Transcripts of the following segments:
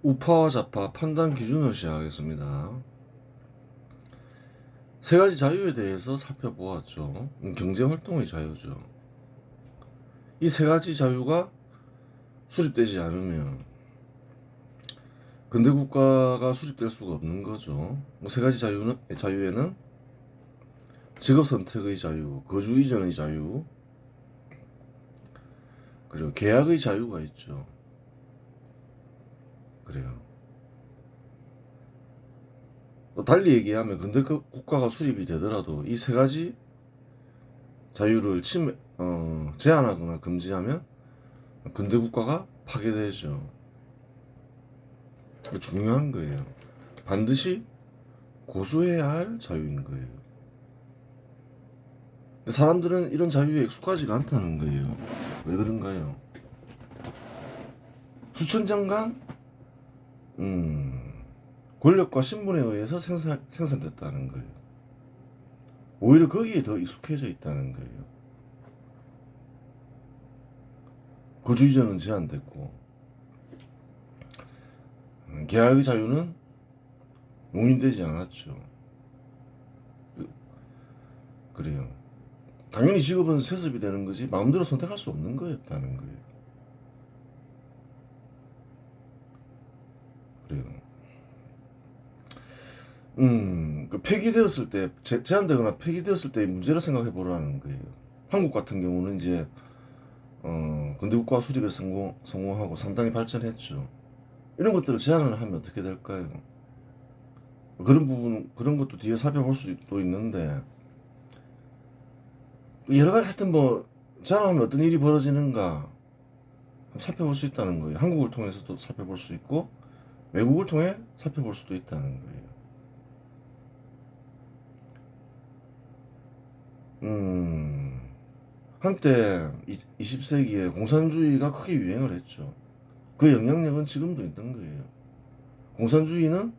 우파와 좌파 판단 기준을 시작하겠습니다. 세 가지 자유에 대해서 살펴보았죠. 경제활동의 자유죠. 이 세 가지 자유가 수립되지 않으면 근대 국가가 수립될 수가 없는 거죠. 세 가지 자유에는 직업 선택의 자유, 거주 이전의 자유, 그리고 계약의 자유가 있죠. 그래요. 또 달리 얘기하면 근대 국가가 수립이 되더라도 이 세 가지 자유를 제한하거나 금지하면 근대 국가가 파괴되죠. 중요한 거예요. 반드시 고수해야 할 자유인 거예요. 사람들은 이런 자유에 익숙하지가 않다는 거예요. 왜 그런가요? 수천 년간 권력과 신분에 의해서 생산됐다는 거예요. 오히려 거기에 더 익숙해져 있다는 거예요. 거주 이전은 제한됐고 계약의 자유는 용인되지 않았죠. 그래요. 당연히 직업은 세습이 되는 거지 마음대로 선택할 수 없는 거였다는 거예요. 그래요. 폐기되었을 때, 제한되거나 폐기되었을 때의 문제를 생각해 보라는 거예요. 한국 같은 경우는 이제, 근대 국가 수립에 성공하고 상당히 발전했죠. 이런 것들을 제한을 하면 어떻게 될까요? 그런 것도 뒤에 살펴볼 수도 있는데, 여러 가지 하여튼 제한을 하면 어떤 일이 벌어지는가 살펴볼 수 있다는 거예요. 한국을 통해서도 살펴볼 수 있고, 외국을 통해 살펴볼 수도 있다는 거예요. 한때 20세기에 공산주의가 크게 유행을 했죠. 그 영향력은 지금도 있는 거예요. 공산주의는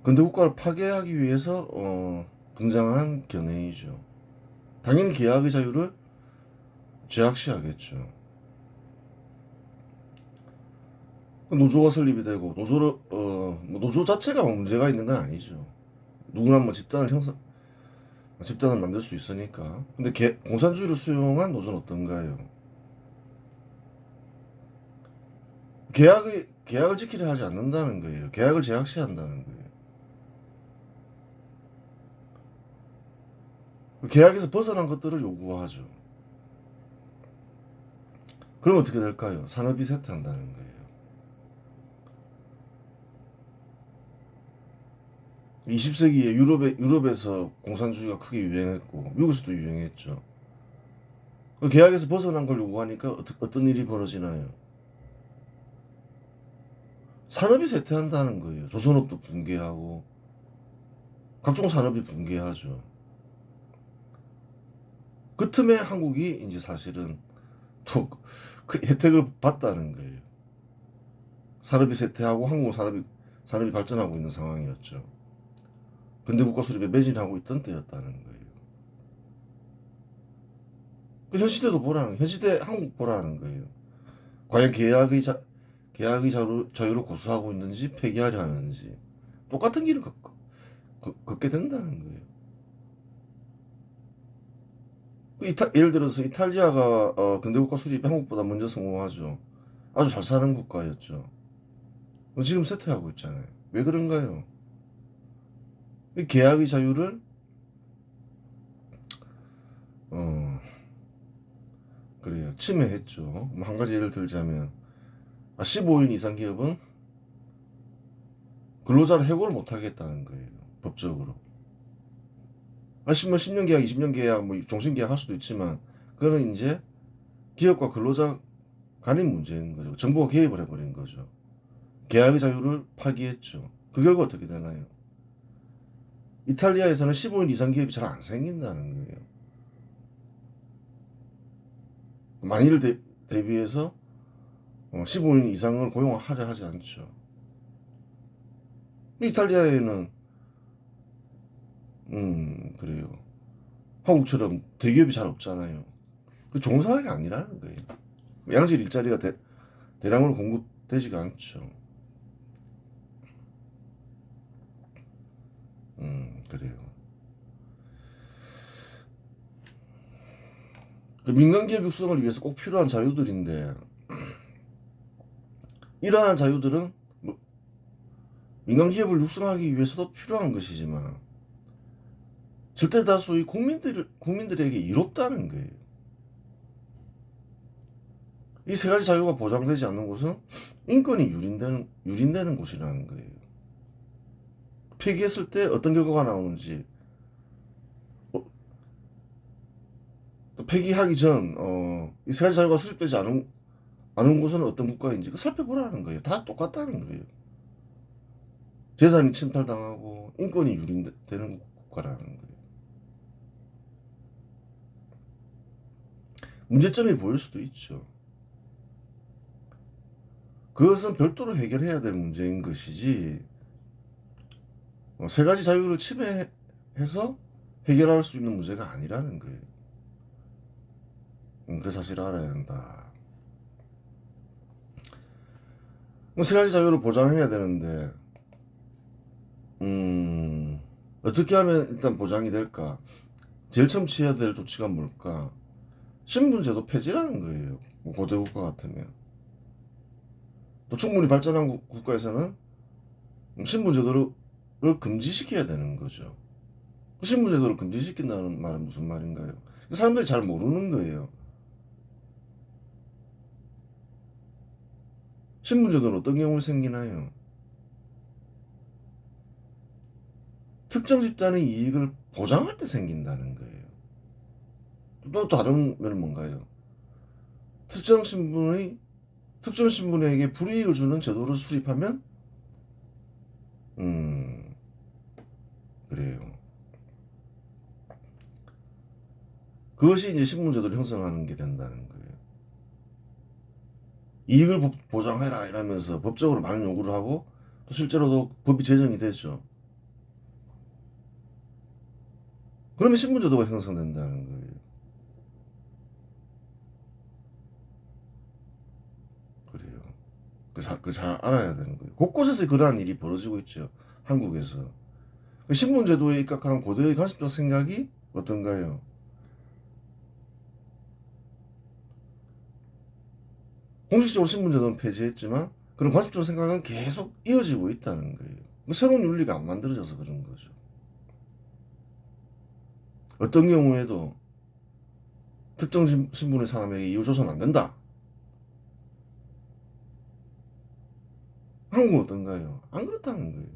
근대 국가를 파괴하기 위해서 등장한 견해이죠. 당연히 계약의 자유를 제약시하겠죠. 노조가 설립이 되고 노조 자체가 문제가 있는 건 아니죠. 누구나 집단을 만들 수 있으니까. 근데 공산주의를 수용한 노조는 어떤가요? 계약을 지키려 하지 않는다는 거예요. 계약을 제약시한다는 거예요. 계약에서 벗어난 것들을 요구하죠. 그럼 어떻게 될까요? 산업이 쇠퇴한다는 거예요. 20세기에 유럽에서 공산주의가 크게 유행했고 미국에서도 유행했죠. 계약에서 벗어난 걸 요구하니까 어떤 일이 벌어지나요? 산업이 쇠퇴한다는 거예요. 조선업도 붕괴하고 각종 산업이 붕괴하죠. 그 틈에 한국이 이제 사실은 또 그 혜택을 봤다는 거예요. 산업이 쇠퇴하고 한국 산업이 발전하고 있는 상황이었죠. 근대 국가 수립에 매진하고 있던 때였다는 거예요. 현 시대도 현 시대 한국 보라는 거예요. 과연 계약의 자유를 고수하고 있는지 폐기하려 하는지 똑같은 길을 걷게 된다는 거예요. 예를 들어서 이탈리아가 근대 국가 수립에 한국보다 먼저 성공하죠. 아주 잘 사는 국가였죠. 지금 쇠퇴하고 있잖아요. 왜 그런가요? 이 계약의 자유를 그래요. 침해했죠. 한 가지 예를 들자면 15인 이상 기업은 근로자를 해고를 못 하겠다는 거예요. 법적으로. 10년 계약, 20년 계약, 종신 계약 할 수도 있지만 그거는 이제 기업과 근로자 간의 문제인 거죠. 정부가 개입을 해버린 거죠. 계약의 자유를 파기했죠. 그 결과 어떻게 되나요? 이탈리아에서는 15인 이상 기업이 잘 안 생긴다는 거예요. 만일을 대비해서 15인 이상을 고용하려 하지 않죠. 이탈리아에는 그래요. 한국처럼 대기업이 잘 없잖아요. 그 좋은 상황이 아니라는 거예요. 양질 일자리가 대량으로 되지가 않죠. 그래요. 그 민간기업 육성을 위해서 꼭 필요한 자유들인데 이러한 자유들은 뭐 민간기업을 육성하기 위해서도 필요한 것이지만 절대 다수의 국민들에게 이롭다는 거예요. 이 세 가지 자유가 보장되지 않는 곳은 인권이 유린되는 곳이라는 거예요. 폐기했을 때 어떤 결과가 나오는지, 폐기하기 전, 이 세 가지 자유가 수립되지 않은 곳은 어떤 국가인지 살펴보라는 거예요. 다 똑같다는 거예요. 재산이 침탈당하고 인권이 유린되는 국가라는 거예요. 문제점이 보일 수도 있죠. 그것은 별도로 해결해야 될 문제인 것이지, 세 가지 자유를 침해해서 해결할 수 있는 문제가 아니라는 거예요. 그 사실을 알아야 한다. 세 가지 자유를 보장해야 되는데, 어떻게 하면 일단 보장이 될까? 제일 처음 취해야 될 조치가 뭘까? 신분제도 폐지라는 거예요. 고대국가 같으면. 또 충분히 발전한 국가에서는 신분제도를 금지시켜야 되는 거죠. 신분제도를 금지시킨다는 말은 무슨 말인가요? 사람들이 잘 모르는 거예요. 신분제도는 어떤 경우에 생기나요? 특정 집단의 이익을 보장할 때 생긴다는 거예요. 또 다른 면은 뭔가요? 특정 신분에게 불이익을 주는 제도를 수립하면 그래요. 그것이 이제 신분제도를 형성하는 게 된다는 거예요. 이익을 보장해라 이러면서 법적으로 많은 요구를 하고 또 실제로도 법이 제정이 되죠. 그러면 신분제도가 형성된다는 거예요. 그래요. 잘 알아야 되는 거예요. 곳곳에서 그러한 일이 벌어지고 있죠. 한국에서. 신분제도에 입각한 고대의 관습적 생각이 어떤가요? 공식적으로 신분제도는 폐지했지만 그런 관습적 생각은 계속 이어지고 있다는 거예요. 새로운 윤리가 안 만들어져서 그런 거죠. 어떤 경우에도 특정 신분의 사람에게 이유 줘서는 안 된다. 한국은 어떤가요? 안 그렇다는 거예요.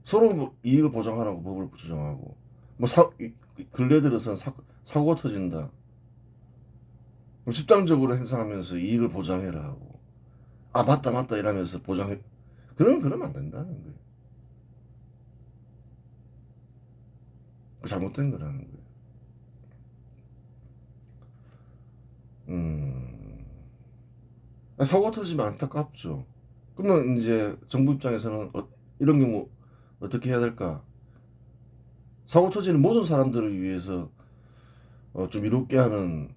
서로 이익을 보장하라고 법을 조정하고 근래 들어서는 사고가 터진다. 집단적으로 행사하면서 이익을 보장해라 하고 맞다 이러면서 보장해 그러면 안 된다는 거예요. 잘못된 거라는 거예요. 사고가 터지면 안타깝죠. 그러면 이제 정부 입장에서는 이런 경우 어떻게 해야 될까? 사고 터지는 모든 사람들을 위해서 좀 이롭게 하는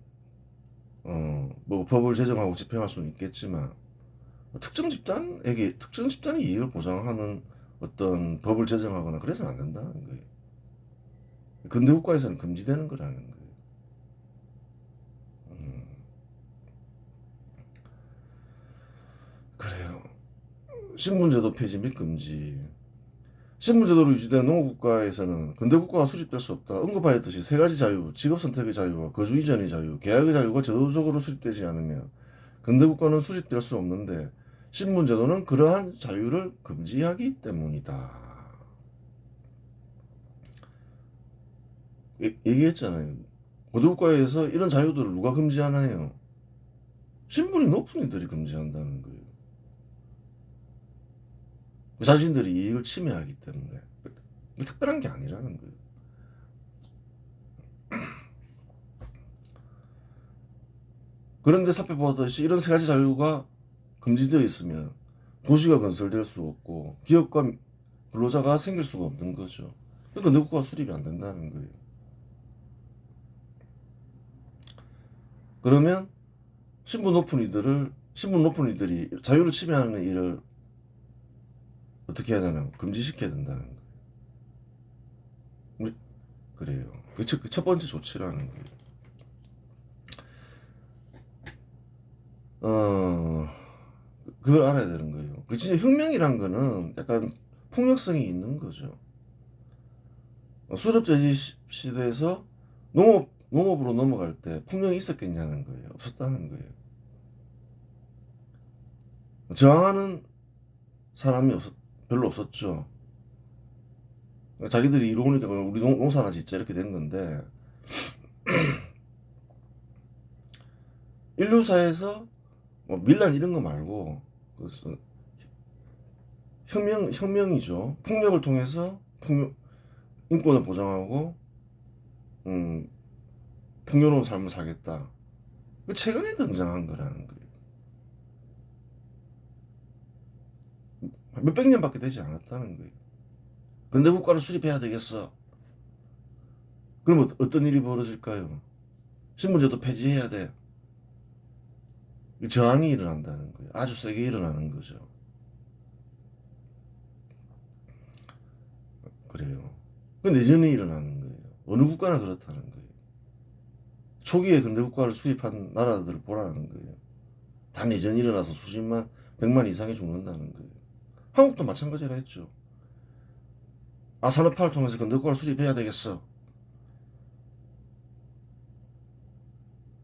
뭐 법을 제정하고 집행할 수는 있겠지만 특정 집단의 이익을 보장하는 어떤 법을 제정하거나 그래서는 안 된다는 거예요. 근대 국가에서는 금지되는 거라는 거예요. 그래요. 신분제도 폐지 및 금지. 신분제도로 유지된 농업국가에서는 근대 국가가 수립될 수 없다. 언급하였듯이 세 가지 자유, 직업 선택의 자유와 거주 이전의 자유, 계약의 자유가 제도적으로 수립되지 않으면 근대 국가는 수립될 수 없는데 신분제도는 그러한 자유를 금지하기 때문이다. 얘기했잖아요. 고대 국가에서 이런 자유들을 누가 금지하나요? 신분이 높은 이들이 금지한다는 거예요. 자신들이 이익을 침해하기 때문에 특별한 게 아니라는 거예요. 그런데 살펴보듯이 이런 세 가지 자유가 금지되어 있으면 도시가 건설될 수 없고 기업과 근로자가 생길 수가 없는 거죠. 그러니까 내 국가가 수립이 안 된다는 거예요. 그러면 신분 높은 이들이 자유를 침해하는 일을 어떻게 해야 되나? 금지시켜야 된다는 거예요. 그래요. 그 첫 번째 조치라는 거예요. 그걸 알아야 되는 거예요. 그 진짜 혁명이란 거는 약간 폭력성이 있는 거죠. 수렵제지 시대에서 농업으로 넘어갈 때 폭력이 있었겠냐는 거예요. 없었다는 거예요. 저항하는 사람이 별로 없었죠. 자기들이 이러니까 우리 농사나 짓자 이렇게 된 건데 인류사에서 뭐 밀란 이런 거 말고 혁명이죠. 폭력을 통해서 인권을 보장하고 풍요로운 삶을 살겠다. 최근에 등장한 거라는 거예요. 몇백 년밖에 되지 않았다는 거예요. 근대 국가를 수립해야 되겠어. 그럼 어떤 일이 벌어질까요? 신분제도 폐지해야 돼. 저항이 일어난다는 거예요. 아주 세게 일어나는 거죠. 그래요. 그 내전이 일어나는 거예요. 어느 국가나 그렇다는 거예요. 초기에 근대 국가를 수립한 나라들을 보라는 거예요. 다 내전이 일어나서 수십만, 백만 이상이 죽는다는 거예요. 한국도 마찬가지라 했죠. 산업화를 통해서 근대 국가를 수립해야 되겠어.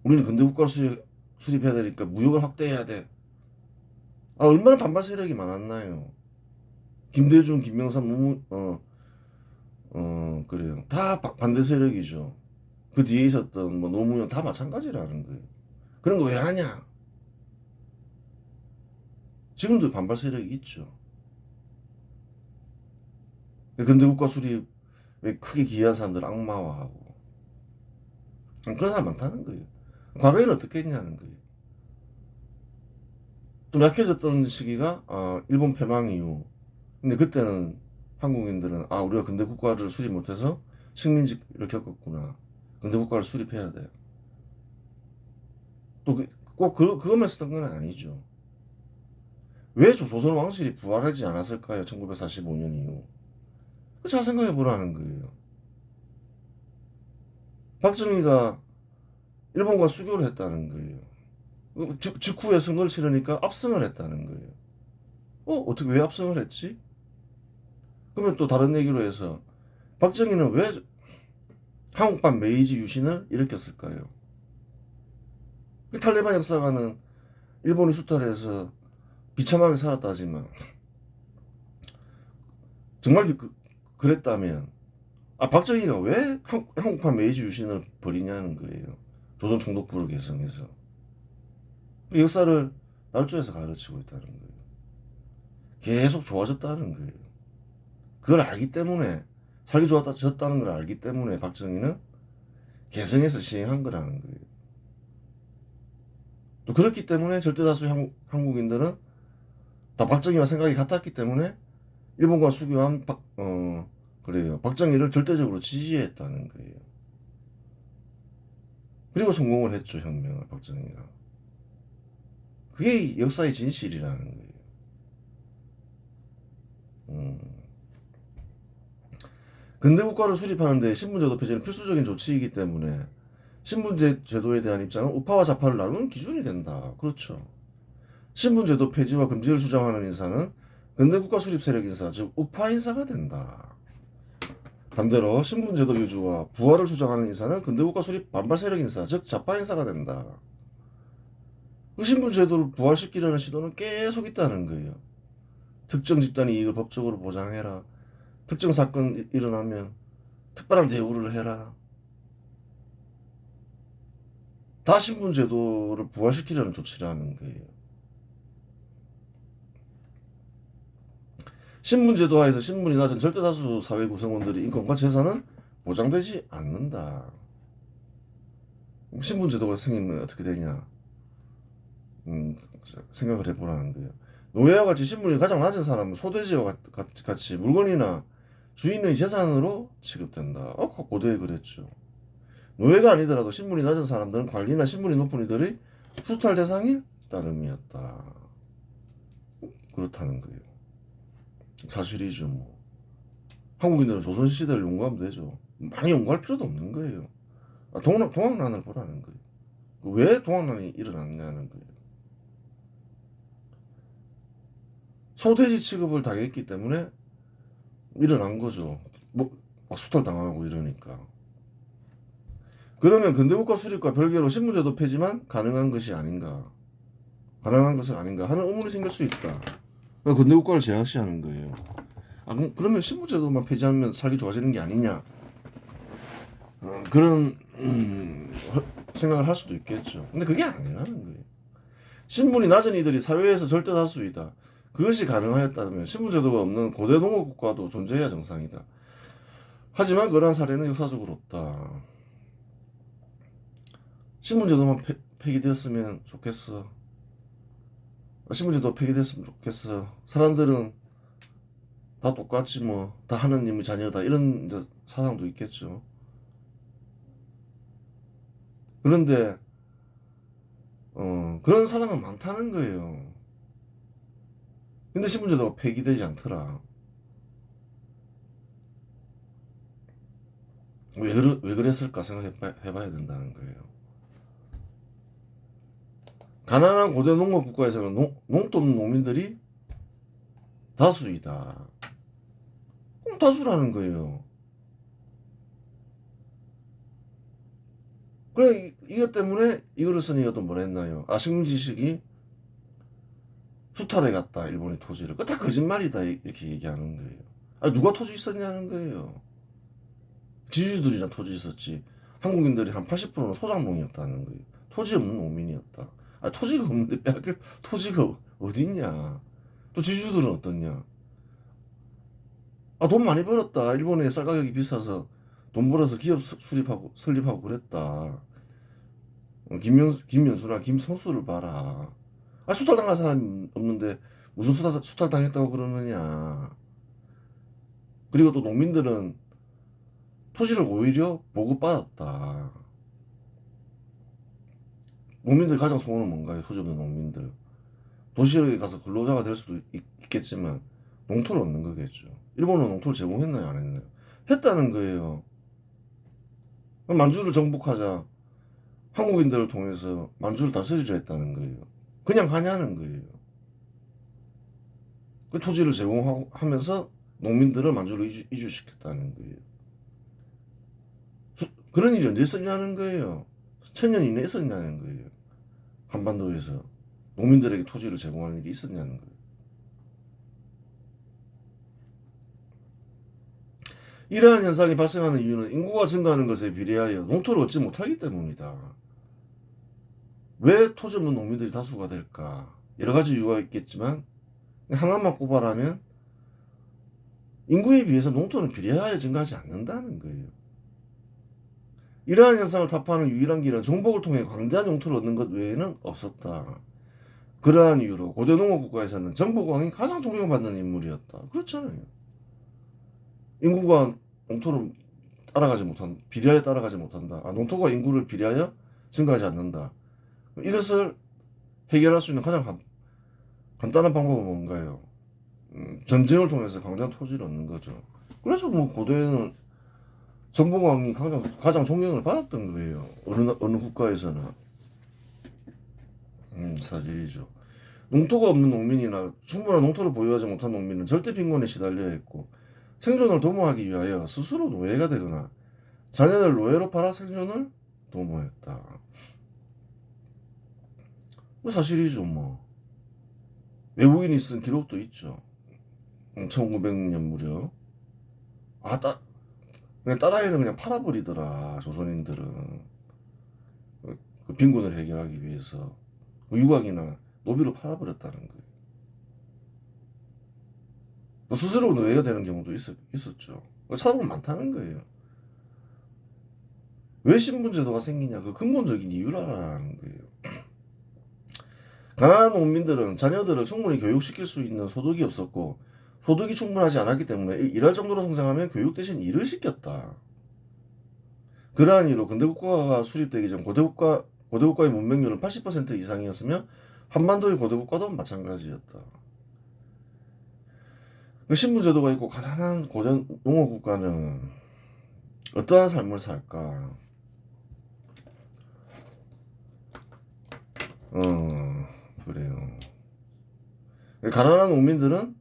우리는 근대 국가를 수립해야 되니까 무역을 확대해야 돼. 얼마나 반발 세력이 많았나요? 김대중, 김명삼, 그래요. 다 반대 세력이죠. 그 뒤에 있었던 뭐 노무현 다 마찬가지라는 거예요. 그런 거 왜 하냐? 지금도 반발 세력이 있죠. 근대 국가 수립에 크게 기여한 사람들 악마화하고 그런 사람 많다는 거예요. 과거에는 어떻게 했냐는 거예요. 좀 약해졌던 시기가 일본 패망 이후. 근데 그때는 한국인들은 우리가 근대 국가를 수립 못해서 식민지를 겪었구나. 근대 국가를 수립해야 돼. 또 꼭 그것만 쓰던 건 아니죠. 왜 조선 왕실이 부활하지 않았을까요? 1945년 이후. 잘 생각해 보라는 거예요. 박정희가 일본과 수교를 했다는 거예요. 직후에 선거를 치르니까 압승을 했다는 거예요. 어떻게 왜 압승을 했지? 그러면 또 다른 얘기로 해서 박정희는 왜 한국판 메이지 유신을 일으켰을까요? 탈레반 역사가는 일본이 수탈해서 비참하게 살았다지만 정말 그랬다면 박정희가 왜 한국판 메이지 유신을 벌이냐는 거예요. 조선 총독부를 개성해서 역사를 날조해서 가르치고 있다는 거예요. 계속 좋아졌다는 거예요. 그걸 알기 때문에 살기 좋아졌다는 걸 알기 때문에 박정희는 개성해서 시행한 거라는 거예요. 또 그렇기 때문에 절대다수 한국인들은 다 박정희와 생각이 같았기 때문에 일본과 수교한 그래요. 박정희를 절대적으로 지지했다는 거예요. 그리고 성공을 했죠, 혁명을 박정희가. 그게 역사의 진실이라는 거예요. 근대 국가를 수립하는데 신분제도 폐지는 필수적인 조치이기 때문에 신분제 제도에 대한 입장은 우파와 좌파를 나누는 기준이 된다. 그렇죠. 신분제도 폐지와 금지를 주장하는 인사는 근대 국가 수립 세력 인사, 즉 우파 인사가 된다. 반대로 신분제도 유지와 부활을 주장하는 인사는 근대 국가 수립 반발 세력 인사, 즉 좌파 인사가 된다. 그 신분제도를 부활시키려는 시도는 계속 있다는 거예요. 특정 집단의 이익을 법적으로 보장해라. 특정 사건 일어나면 특별한 대우를 해라. 다 신분제도를 부활시키려는 조치라는 거예요. 신분제도 하에서 신분이 낮은 절대다수 사회 구성원들의 인권과 재산은 보장되지 않는다. 신분제도가 생기면 어떻게 되냐? 생각을 해보라는 거예요. 노예와 같이 신분이 가장 낮은 사람은 소돼지와 같이 물건이나 주인의 재산으로 취급된다. 고대에 그랬죠. 노예가 아니더라도 신분이 낮은 사람들은 관리나 신분이 높은 이들의 수탈 대상이 따름이었다. 그렇다는 거예요. 사실이죠. 뭐 한국인들은 조선시대를 연구하면 되죠. 많이 연구할 필요도 없는 거예요. 동학난을 보라는 거예요. 왜 동학난이 일어났냐는 거예요. 소돼지 취급을 당했기 때문에 일어난 거죠. 뭐 수탈당하고 이러니까. 그러면 근대국가 수립과 별개로 신분제도 폐지만 가능한 것은 아닌가 하는 의문이 생길 수 있다. 근대국가를 제약시하는 거예요. 그러면 신분제도만 폐지하면 살기 좋아지는 게 아니냐, 그런 생각을 할 수도 있겠죠. 근데 그게 아니라는 거예요. 신분이 낮은 이들이 사회에서 절대 다수이다. 그것이 가능하였다면 신분제도가 없는 고대 농업국가도 존재해야 정상이다. 하지만 그러한 사례는 역사적으로 없다. 신분제도만 폐기되었으면 좋겠어. 신분제도 폐기됐으면 좋겠어. 사람들은 다 똑같지 뭐, 다 하느님의 자녀다, 이런 이제 사상도 있겠죠. 그런데 그런 사상은 많다는 거예요. 근데 신분제도가 폐기되지 않더라. 왜 그랬을까 생각해봐야 된다는 거예요. 가난한 고대 농업 국가에서는 농도 없는 농민들이 다수이다. 그럼 다수라는 거예요. 그래, 이것 때문에 이거를 쓰니 이것도 뭐라 했나요? 식민지식이 수탈해 갔다, 일본의 토지를. 그거 다 거짓말이다, 이렇게 얘기하는 거예요. 누가 토지 있었냐는 거예요. 지주들이랑 토지 있었지. 한국인들이 한 80%는 소작농이었다는 거예요. 토지 없는 농민이었다. 토지가 없는데 빼앗길 토지가 어딨냐. 또 지주들은 어떻냐. 돈 많이 벌었다. 일본에 쌀 가격이 비싸서 돈 벌어서 기업 설립하고 그랬다. 김면수나 김성수를 봐라. 수탈당한 사람이 없는데 무슨 수탈당했다고 그러느냐. 그리고 또 농민들은 토지를 오히려 보급받았다. 농민들 가장 소원은 뭔가요? 토지 없는 농민들. 도시에 가서 근로자가 될 수도 있겠지만 농토를 얻는 거겠죠. 일본은 농토를 제공했나요? 안 했나요? 했다는 거예요. 만주를 정복하자. 한국인들을 통해서 만주를 다스리려 했다는 거예요. 그냥 가냐는 거예요. 그 토지를 제공하면서 농민들을 만주로 이주시켰다는 거예요. 그런 일이 언제 있었냐는 거예요. 1000년 이내에 있었냐는 거예요. 한반도에서 농민들에게 토지를 제공하는 일이 있었냐는 거예요. 이러한 현상이 발생하는 이유는 인구가 증가하는 것에 비례하여 농토를 얻지 못하기 때문이다. 왜 토지 없는 농민들이 다수가 될까? 여러 가지 이유가 있겠지만 하나만 꼽아라면 인구에 비해서 농토는 비례하여 증가하지 않는다는 거예요. 이러한 현상을 타파하는 유일한 길은 정복을 통해 광대한 영토를 얻는 것 외에는 없었다. 그러한 이유로 고대 농업국가에서는 정복왕이 가장 존경받는 인물이었다. 그렇잖아요. 인구가 농토를 비례하여 따라가지 못한다. 농토가 인구를 비례하여 증가하지 않는다. 이것을 해결할 수 있는 가장 간단한 방법은 뭔가요? 전쟁을 통해서 광대한 토지를 얻는 거죠. 그래서 뭐 고대에는 정복왕이 가장 존경을 받았던 거예요. 어느 국가에서는. 사실이죠. 농토가 없는 농민이나 충분한 농토를 보유하지 못한 농민은 절대 빈곤에 시달려야 했고 생존을 도모하기 위하여 스스로 노예가 되거나 자녀를 노예로 팔아 생존을 도모했다. 사실이죠. 뭐 외국인이 쓴 기록도 있죠. 1900년 무렵 그냥 따라이는 그냥 팔아버리더라. 조선인들은 그 빈곤을 해결하기 위해서 유곽이나 노비로 팔아버렸다는 거예요. 스스로 노예가 되는 경우도 있었죠. 찾아보면 많다는 거예요. 왜 신분제도가 생기냐, 그 근본적인 이유라는 거예요. 가난한 농민들은 자녀들을 충분히 교육시킬 수 있는 소득이 없었고 소득이 충분하지 않았기 때문에 일할 정도로 성장하면 교육 대신 일을 시켰다. 그러한 이유로 근대국가가 수립되기 전 고대 국가의 문맹률은 80% 이상이었으며 한반도의 고대 국가도 마찬가지였다. 신분 제도가 있고 가난한 고대 농업 국가는 어떠한 삶을 살까? 그래요. 가난한 농민들은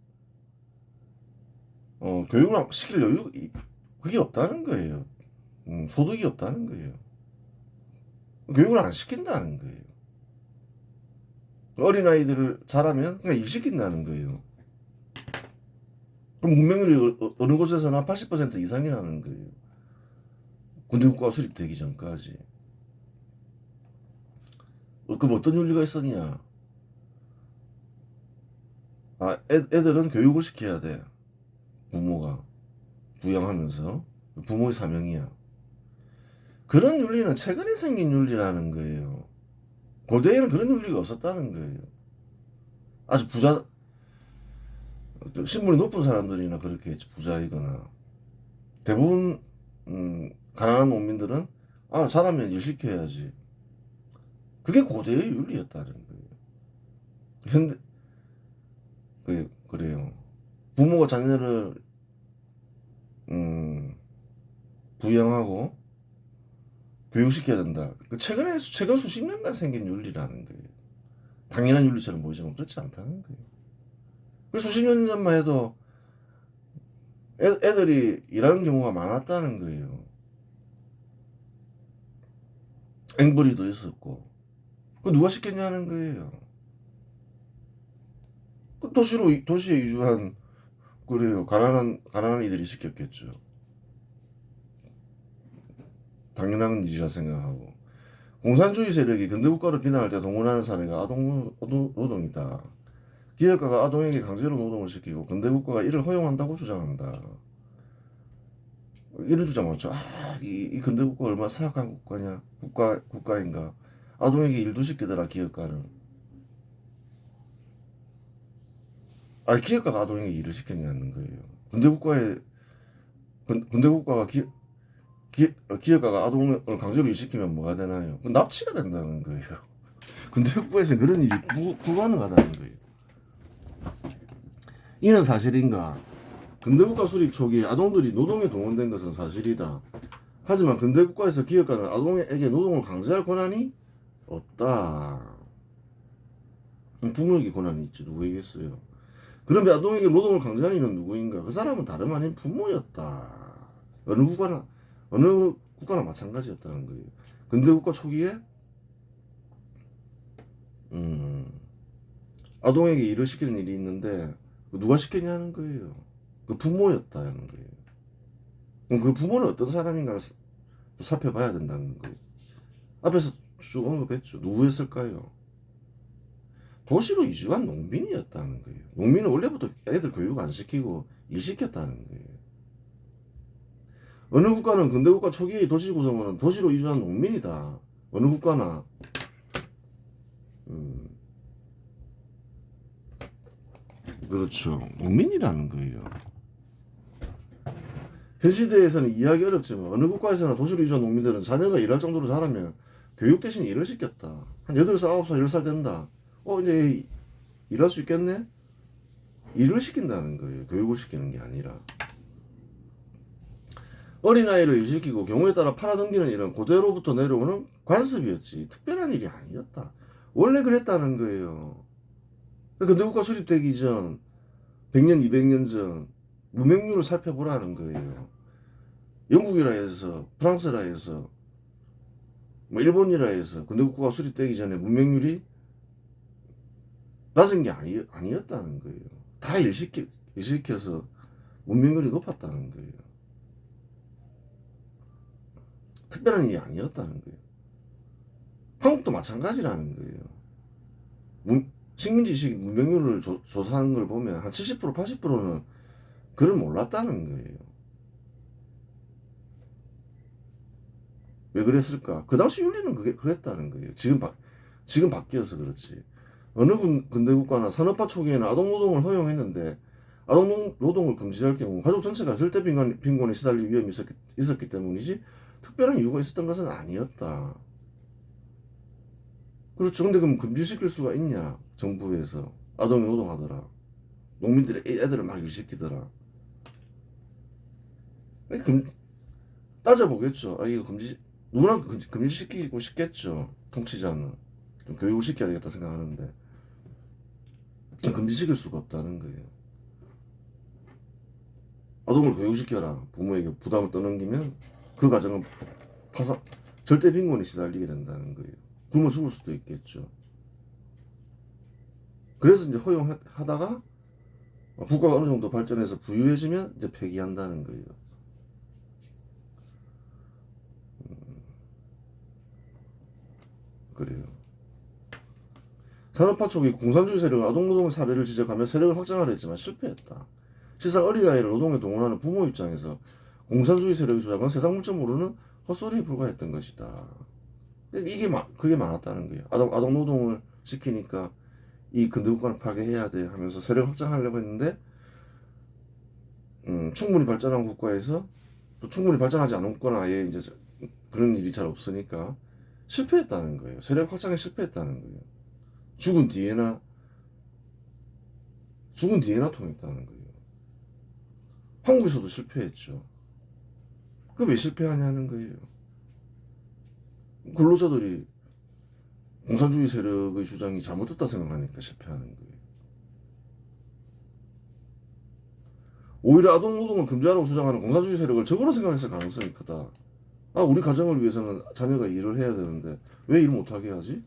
교육을 시킬 여유 그게 없다는 거예요. 소득이 없다는 거예요. 교육을 안 시킨다는 거예요. 어린아이들을 자라면 그냥 일 시킨다는 거예요. 그럼 문맹률이 어느 곳에서나 80% 이상이라는 거예요. 군대국가가 수립되기 전까지. 그럼 어떤 윤리가 있었냐? 애들은 교육을 시켜야 돼. 부모가 부양하면서 부모의 사명이야. 그런 윤리는 최근에 생긴 윤리라는 거예요. 고대에는 그런 윤리가 없었다는 거예요. 아주 신분이 높은 사람들이나 그렇게 했지, 부자이거나. 대부분 가난한 농민들은 자라면 일 시켜야지. 그게 고대의 윤리였다는 거예요. 현대 그래요. 부모가 자녀를 부양하고 교육시켜야 된다. 최근 수십 년간 생긴 윤리라는 거예요. 당연한 윤리처럼 보이지만 그렇지 않다는 거예요. 수십 년 전만 해도 애들이 일하는 경우가 많았다는 거예요. 앵벌이도 있었고. 누가 시켰냐는 거예요. 도시에 이주한, 그래요. 가난한 이들이 시켰겠죠. 당연한 일이라 생각하고. 공산주의 세력이 근대국가를 비난할 때 동원하는 사례가 노동이다. 기업가가 아동에게 강제로 노동을 시키고 근대국가가 이를 허용한다고 주장한다. 이런 주장 많죠. 이 근대국가가 얼마나 사악한 국가냐, 국가인가. 아동에게 일도 시키더라, 기업가는. 기업가가 아동에게 일을 시켰냐는 거예요. 근대국가가 기업가가 아동을 강제로 일시키면 뭐가 되나요? 납치가 된다는 거예요. 근대국가에서는 그런 일이 불가능하다는 거예요. 이는 사실인가? 근대국가 수립 초기에 아동들이 노동에 동원된 것은 사실이다. 하지만 근대국가에서 기업가는 아동에게 노동을 강제할 권한이 없다. 부모에게 권한이 있지, 누구에겠어요? 그런데 아동에게 노동을 강제한 이는 누구인가? 그 사람은 다름 아닌 부모였다. 어느 국가나 마찬가지였다는 거예요. 근대국가 초기에 아동에게 일을 시키는 일이 있는데 누가 시켰냐는 거예요. 그 부모였다는 거예요. 그럼 그 부모는 어떤 사람인가를 살펴봐야 된다는 거예요. 앞에서 쭉 언급했죠. 누구였을까요? 도시로 이주한 농민이었다는 거예요. 농민은 원래부터 애들 교육 안 시키고 일 시켰다는 거예요. 어느 국가는 근대국가 초기의 도시 구성원은 도시로 이주한 농민이다. 어느 국가나. 그렇죠. 농민이라는 거예요. 현 시대에서는 이해하기 어렵지만 어느 국가에서나 도시로 이주한 농민들은 자녀가 일할 정도로 자라면 교육 대신 일을 시켰다. 한 8살, 9살, 10살 된다. 이제 일할 수 있겠네? 일을 시킨다는 거예요. 교육을 시키는 게 아니라. 어린아이를 일시키고 경우에 따라 팔아넘기는 일은 고대로부터 내려오는 관습이었지 특별한 일이 아니었다. 원래 그랬다는 거예요. 근대국가 수립되기 전 100년, 200년 전 문맹률을 살펴보라는 거예요. 영국이라 해서, 프랑스라 해서, 일본이라 해서 근대국가가 수립되기 전에 문맹률이 낮은 게 아니었다는 거예요. 다 일시켜서 문맹률이 높았다는 거예요. 특별한 일이 아니었다는 거예요. 한국도 마찬가지라는 거예요. 식민지식 문맹률을 조사한 걸 보면 한 70%, 80%는 그걸 몰랐다는 거예요. 왜 그랬을까? 그 당시 윤리는 그랬다는 거예요. 지금 바뀌어서 그렇지. 어느 근대국가나 산업화 초기에는 아동노동을 허용했는데 아동노동을 금지할 경우 가족 전체가 절대 빈곤에 시달릴 위험이 있었기 때문이지 특별한 이유가 있었던 것은 아니었다. 그렇죠. 근데 그럼 금지시킬 수가 있냐? 정부에서 아동이 노동하더라. 농민들이 애들을 막 일시키더라. 따져보겠죠. 아, 이거 누구나 금지시키고 싶겠죠. 통치자는. 좀 교육을 시켜야 되겠다 생각하는데. 금지시킬 수가 없다는 거예요. 아동을 교육시켜라. 부모에게 부담을 떠넘기면 그 가정은 절대 빈곤에 시달리게 된다는 거예요. 굶어 죽을 수도 있겠죠. 그래서 이제 허용하다가 국가가 어느 정도 발전해서 부유해지면 이제 폐기한다는 거예요. 그래요. 산업화 초기 공산주의 세력은 아동노동의 사례를 지적하며 세력을 확장하려 했지만 실패했다. 실상 어린아이를 노동에 동원하는 부모 입장에서 공산주의 세력의 주장은 세상 물정 모르는 헛소리에 불과했던 것이다. 그게 많았다는 거예요. 아동 노동을 시키니까 이 근대국가는 파괴해야 돼 하면서 세력을 확장하려고 했는데 충분히 발전한 국가에서 또 충분히 발전하지 않은 국가는 아예 이제 그런 일이 잘 없으니까 실패했다는 거예요. 세력 확장에 실패했다는 거예요. 죽은 뒤에나 통했다는 거예요. 한국에서도 실패했죠. 그 왜 실패하냐는 거예요. 근로자들이 공산주의 세력의 주장이 잘못됐다 생각하니까 실패하는 거예요. 오히려 아동노동을 금지하라고 주장하는 공산주의 세력을 적으로 생각했을 가능성이 크다. 우리 가정을 위해서는 자녀가 일을 해야 되는데 왜 일 못하게 하지?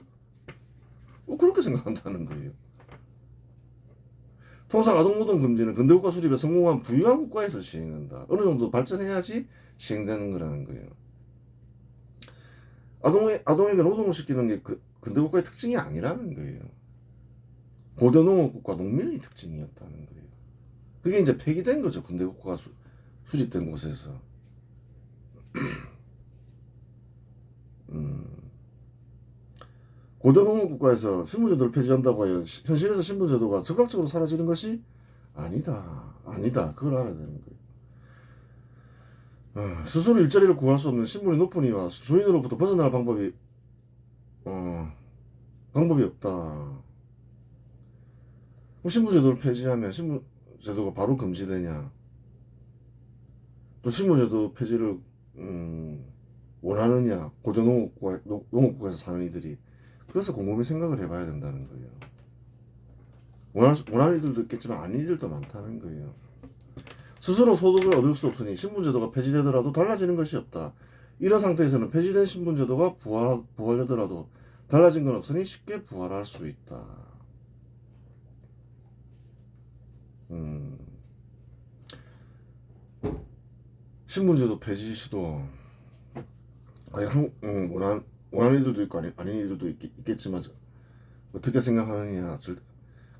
그렇게 생각한다는 거예요. 통상 아동노동 금지는 근대국가 수립에 성공한 부유한 국가에서 시행된다. 어느 정도 발전해야지 시행되는 거라는 거예요. 아동에게 노동을 시키는 게 근대국가의 특징이 아니라는 거예요. 고대 농업국가 농민의 특징이었다는 거예요. 그게 이제 폐기된 거죠. 근대국가가 수립된 곳에서. 고대 농업국가에서 신분제도를 폐지한다고 하여 현실에서 신분제도가 즉각적으로 사라지는 것이 아니다. 그걸 알아야 되는 거예요. 스스로 일자리를 구할 수 없는 신분이 높은 이와 주인으로부터 벗어날 방법이 없다. 신분제도를 폐지하면 신분제도가 바로 금지되냐? 또 신분제도 폐지를 원하느냐? 고대 농업국가에서 사는 이들이. 그래서 곰곰이 생각을 해봐야 된다는 거예요. 원하는 이들도 있겠지만 아닌 이들도 많다는 거예요. 스스로 소득을 얻을 수 없으니 신분제도가 폐지되더라도 달라지는 것이 없다. 이런 상태에서는 폐지된 신분제도가 부활되더라도 달라진 건 없으니 쉽게 부활할 수 있다. 신분제도 폐지 시도 원하는 이들도 있고 아닌 이들도 있겠지만 어떻게 생각하느냐.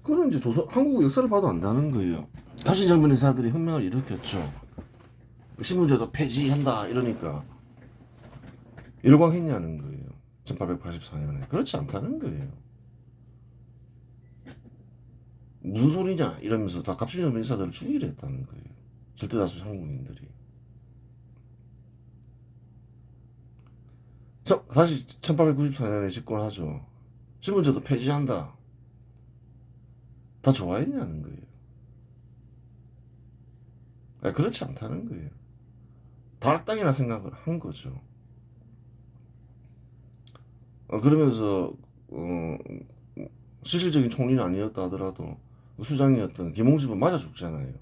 그건 이제 한국 역사를 봐도 안다는 거예요. 갑신정변 인사들이 혁명을 일으켰죠. 신분제도 폐지한다 이러니까 일광했냐는 거예요. 1884년에. 그렇지 않다는 거예요. 무슨 소리냐 이러면서 다 갑신정변 인사들을 죽이려 했다는 거예요. 절대다수 한국인들이. 다시 1894년에 집권하죠. 신분제도 폐지한다. 다 좋아했냐는 거예요. 그렇지 않다는 거예요. 다 악당이라 생각을 한 거죠. 그러면서 실질적인 총리는 아니었다 하더라도 수장이었던 김홍집은 맞아 죽잖아요.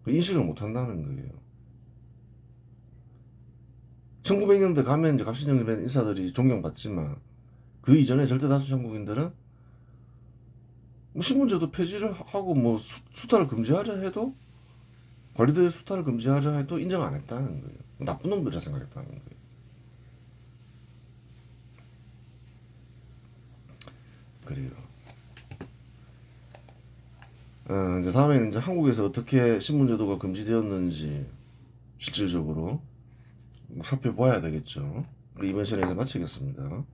인식을 못 한다는 거예요. 1900년대 가면 이제 갑신정변 인사들이 존경받지만 그 이전에 절대다수 한국인들은 신분제도 폐지를 하고 수탈을 금지하려 해도 관리들의 수탈을 금지하려 해도 인정 안 했다는 거예요. 나쁜 놈들이라 생각했다는 거예요. 그래요. 이제 다음에는 이제 한국에서 어떻게 신분제도가 금지되었는지 실질적으로 살펴봐야 되겠죠. 이번 시간에서 마치겠습니다.